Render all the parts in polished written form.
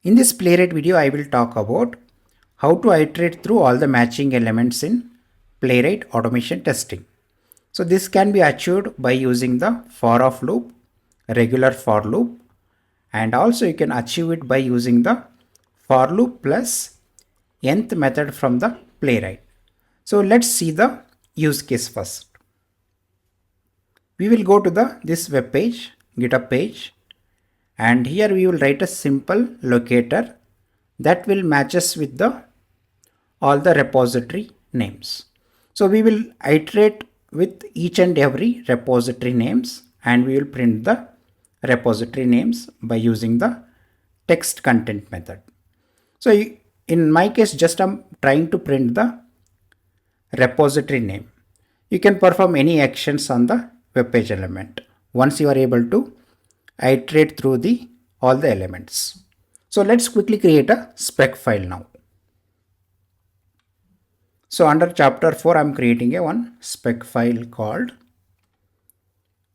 In this Playwright video, I will talk about how to iterate through all the matching elements in Playwright Automation Testing. So this can be achieved by using the for of loop, regular for loop, and also you can achieve it by using the for loop plus nth method from the Playwright. So let's see the use case first. We will go to this web page, GitHub page, and here we will write a simple locator that will match us with all the repository names. So we will iterate with each and every repository names, and we will print the repository names by using the text content method. So in my case, just I'm trying to print the repository name. You can perform any actions on the web page element once you are able to iterate through all the elements. So let's quickly create a spec file now. So under chapter 4, I'm creating one spec file called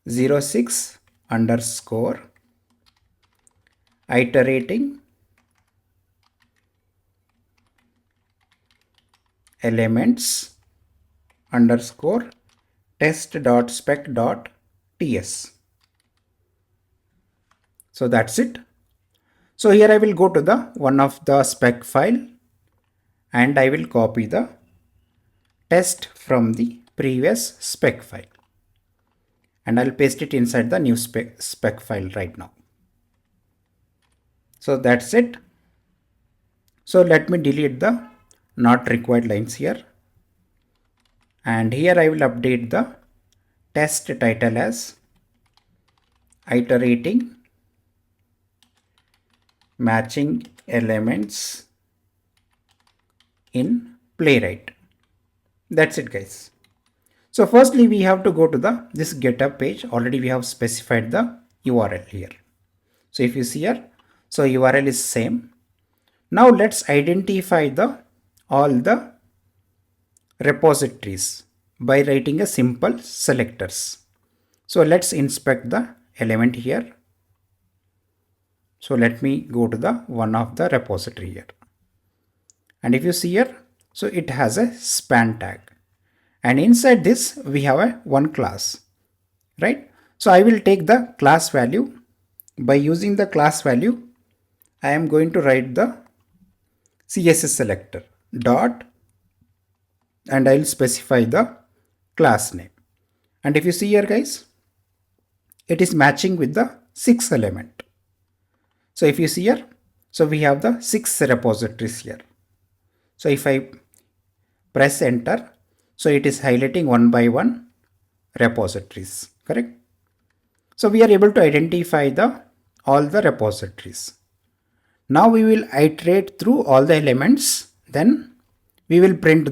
06 underscore iterating elements underscore test.spec.ts. So that's it. So here I will go to the one of the spec file and I will copy the test from the previous spec file and I'll paste it inside the new spec file right now. So that's it. So let me delete the not required lines here, and here I will update the test title as iterating matching elements in Playwright. That's it, guys. So firstly, we have to go to this GitHub page. Already we have specified the URL here. So if you see here, so URL is same. Now let's identify all the repositories by writing a simple selectors. So let's inspect the element here. So let me go to the one of the repository here. And if you see here, so it has a span tag. And inside this, we have one class, right? So I will take the class value. By using the class value, I am going to write the CSS selector dot, and I will specify the class name. And if you see here, guys, it is matching with the 6th element. So if you see here, so we have the 6 repositories here. So if I press enter, so it is highlighting one by one repositories, correct? So we are able to identify all the repositories. Now we will iterate through all the elements, then we will print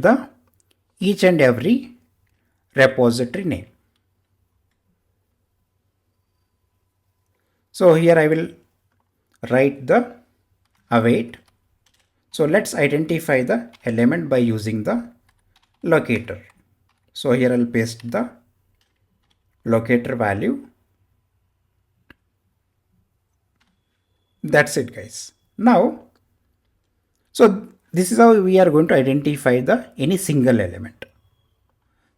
each and every repository name. So here I will write the await. So let's identify the element by using the locator. So here I'll paste the locator value. That's it, guys. Now, so this is how we are going to identify any single element.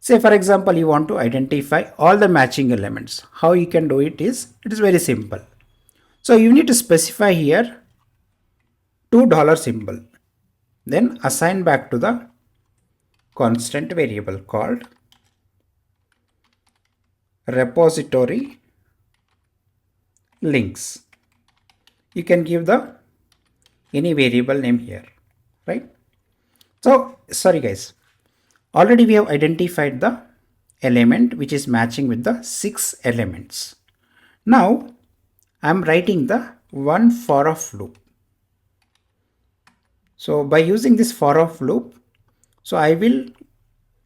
Say for example, you want to identify all the matching elements. How you can do it is very simple. So you need to specify here $2 symbol, then assign back to the constant variable called repository links. You can give any variable name here, right? So sorry guys, already we have identified the element which is matching with the 6 elements. Now I am writing the one for of loop. So by using this for of loop, so I will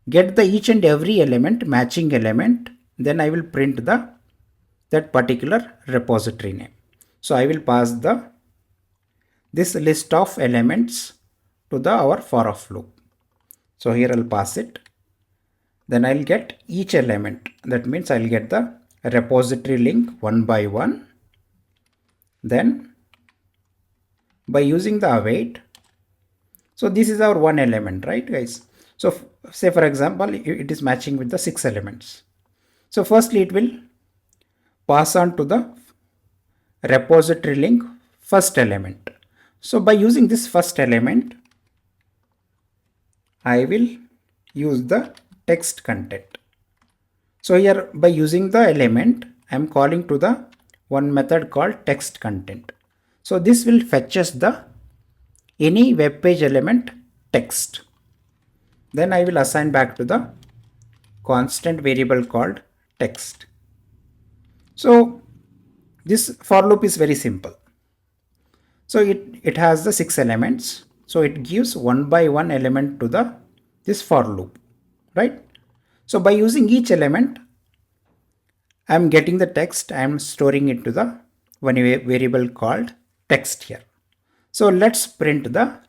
get each and every element, matching element, then I will print that particular repository name. So I will pass this list of elements to our for of loop. So here I'll pass it. Then I'll get each element. That means I'll get the repository link one by one. Then by using the await, so this is our one element, right guys? So say for example, it is matching with the 6 elements. So firstly it will pass on to the repository link first element. So by using this first element, I will use the text content. So here by using the element, I am calling to the one method called text content. So this will fetch us the any web page element text. Then I will assign back to the constant variable called text. So this for loop is very simple. So it has the 6 elements. So it gives one by one element to the this for loop, right? So by using each element, I am getting the text. I am storing it to the one variable called text here. So let's print the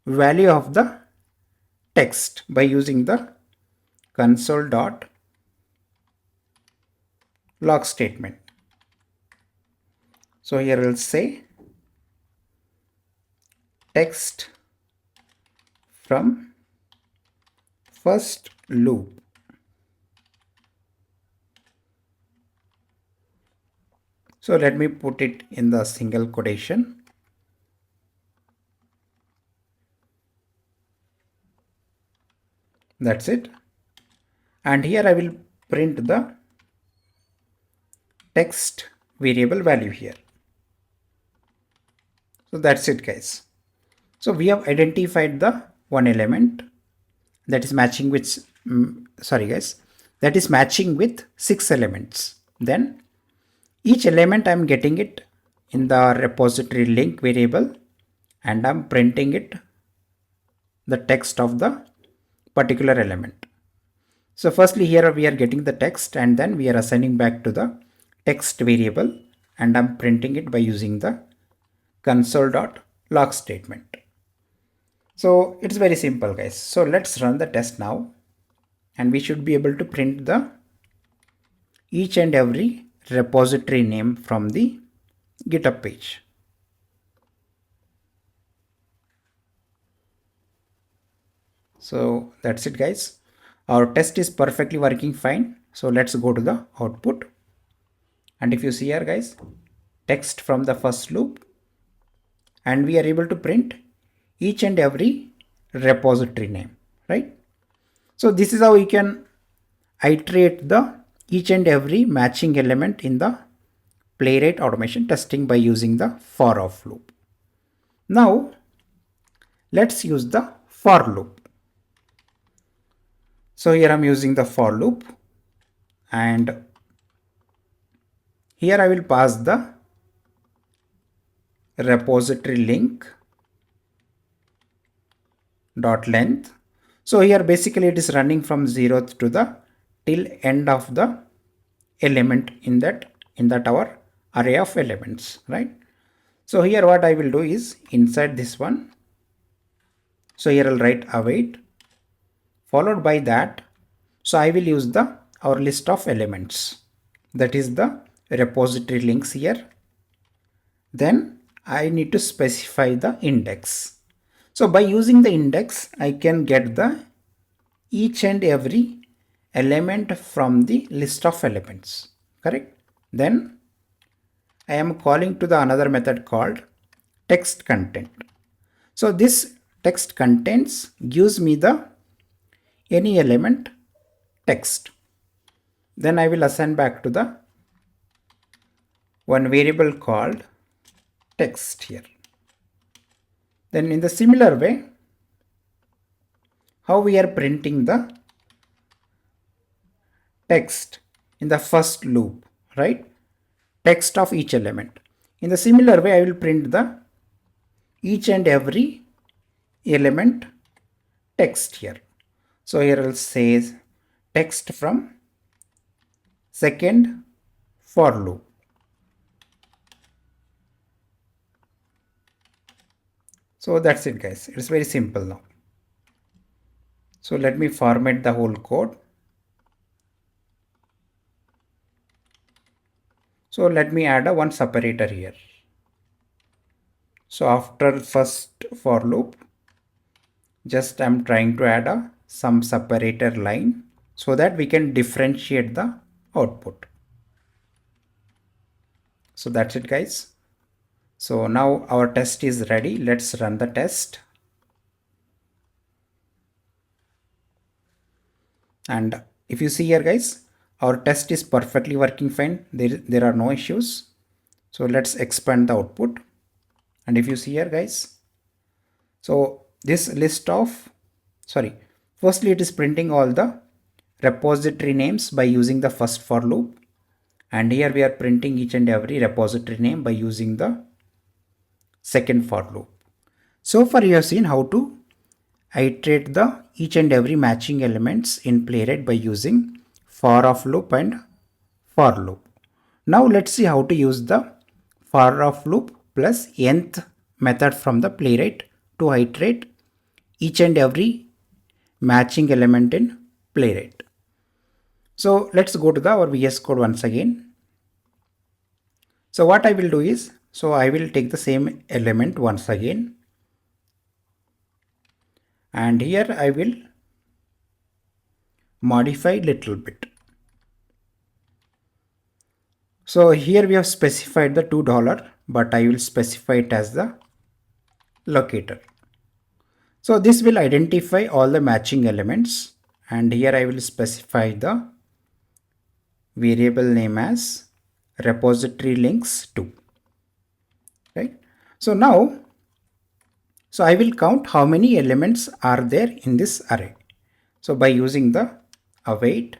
value of the text by using the console.log statement. So here we'll say text from first loop. So let me put it in the single quotation. That's it. And here I will print the text variable value here. So that's it guys. So we have identified the one element that is matching with that is matching with 6 elements. Then each element I'm getting it in the repository link variable and I'm printing it the text of the particular element. So firstly here we are getting the text and then we are assigning back to the text variable and I'm printing it by using the console.log statement. So it's very simple guys. So let's run the test now and we should be able to print the each and every repository name from the GitHub page. So that's it guys. Our test is perfectly working fine. So let's go to the output. And if you see here guys, text from the first loop, and we are able to print each and every repository name, right? So this is how we can iterate the each and every matching element in the Playwright automation testing by using the for of loop. Now let's use the for loop. So here I'm using the for loop and here I will pass the repository link dot length. So here basically it is running from 0th to the till end of the element in that our array of elements, right? So here what I will do is inside this one, so here I'll write await followed by that. So I will use the our list of elements, that is the repository links here. Then I need to specify the index. So by using the index, I can get the each and every element from the list of elements, correct? Then I am calling to the another method called text content. So this text contents gives me the any element text. Then I will assign back to the one variable called text here. Then in the similar way, how we are printing the text in the first loop, right? Text of each element. In the similar way, I will print the each and every element text here. So here it says text from second for loop. So that's it guys. It's very simple now. So let me format the whole code. So let me add a one separator here. So after first for loop, just I'm trying to add some separator line so that we can differentiate the output. So that's it, guys. So now our test is ready. Let's run the test. And if you see here, guys, our test is perfectly working fine. There are no issues. So let's expand the output. And if you see here, guys, so this list of, firstly it is printing all the repository names by using the first for loop. And here we are printing each and every repository name by using the second for loop. So far you have seen how to iterate the each and every matching elements in Playwright by using for of loop and for loop. Now let's see how to use the for of loop plus nth method from the Playwright to iterate each and every matching element in Playwright. So let's go to our VS Code once again. So what I will do is, so I will take the same element once again, and here I will modify little bit. So here we have specified the $2, but I will specify it as the locator. So this will identify all the matching elements, and here I will specify the variable name as repository links 2. Right? So now, so I will count how many elements are there in this array. So by using the await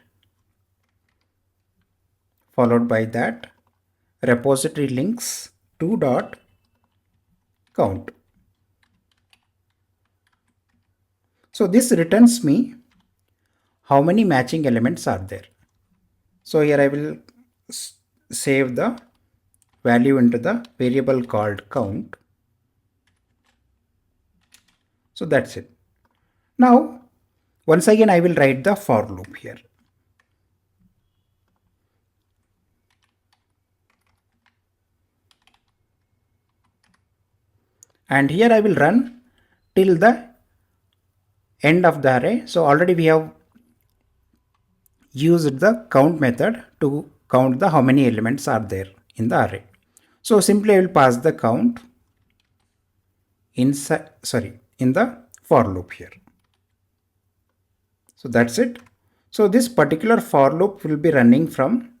followed by that repository links 2 dot count. So this returns me how many matching elements are there. So here I will save the value into the variable called count. So that's it. Now once again I will write the for loop here. And here I will run till the end of the array. So already we have used the count method to count the how many elements are there in the array. So simply I will pass the count inside, in the for loop here. So that's it. So this particular for loop will be running from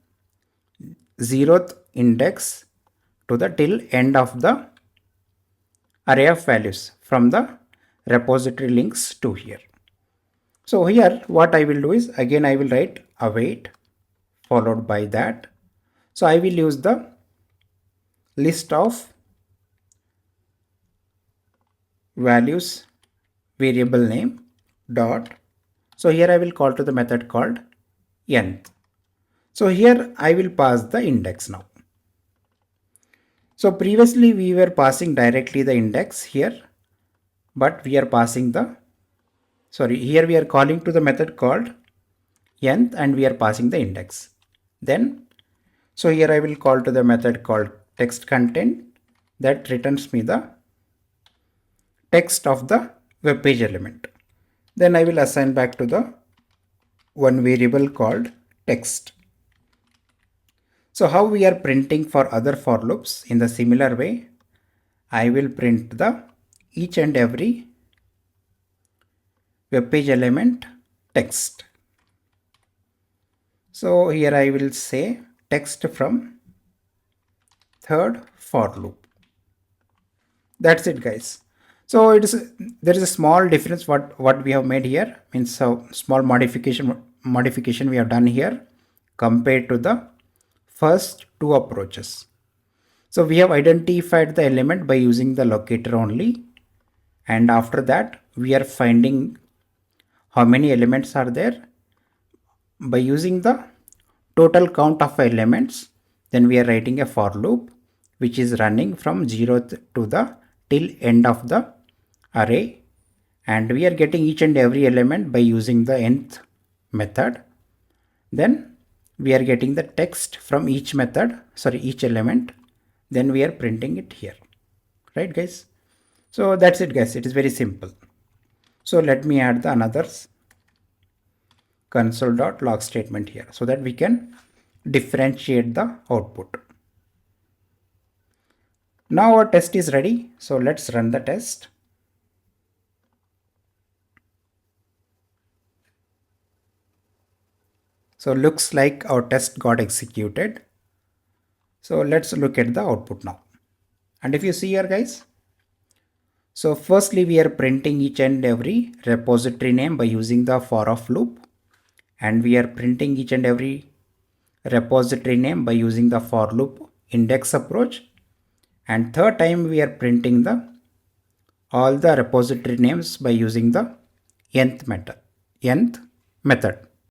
0th index to the till end of the array of values from the repository links to here. So here what I will do is, again I will write await followed by that. So I will use the list of values variable name dot. So here I will call to the method called nth. So here I will pass the index now. So previously we were passing directly the index here, but we are passing the, here we are calling to the method called nth and we are passing the index. Then, so here I will call to the method called text content that returns me the text of the web page element. Then I will assign back to the one variable called text. So how we are printing for other for loops, in the similar way, I will print the each and every web page element text. So here I will say text from third for loop. That's it, guys. So there is a small difference what we have made here, means so small modification we have done here compared to the first two approaches. So we have identified the element by using the locator only, and after that we are finding how many elements are there by using the total count of elements. Then we are writing a for loop which is running from 0th to the till end of the array, and we are getting each and every element by using the nth method. Then we are getting the text from each method, each element. Then we are printing it here. right guys? So that's it guys, it is very simple. So let me add the another console.log statement here so that we can differentiate the output. Now our test is ready. So let's run the test. So looks like our test got executed. So let's look at the output now. And if you see here guys, so firstly we are printing each and every repository name by using the for of loop, and we are printing each and every repository name by using the for loop index approach, and third time we are printing the all the repository names by using the nth method.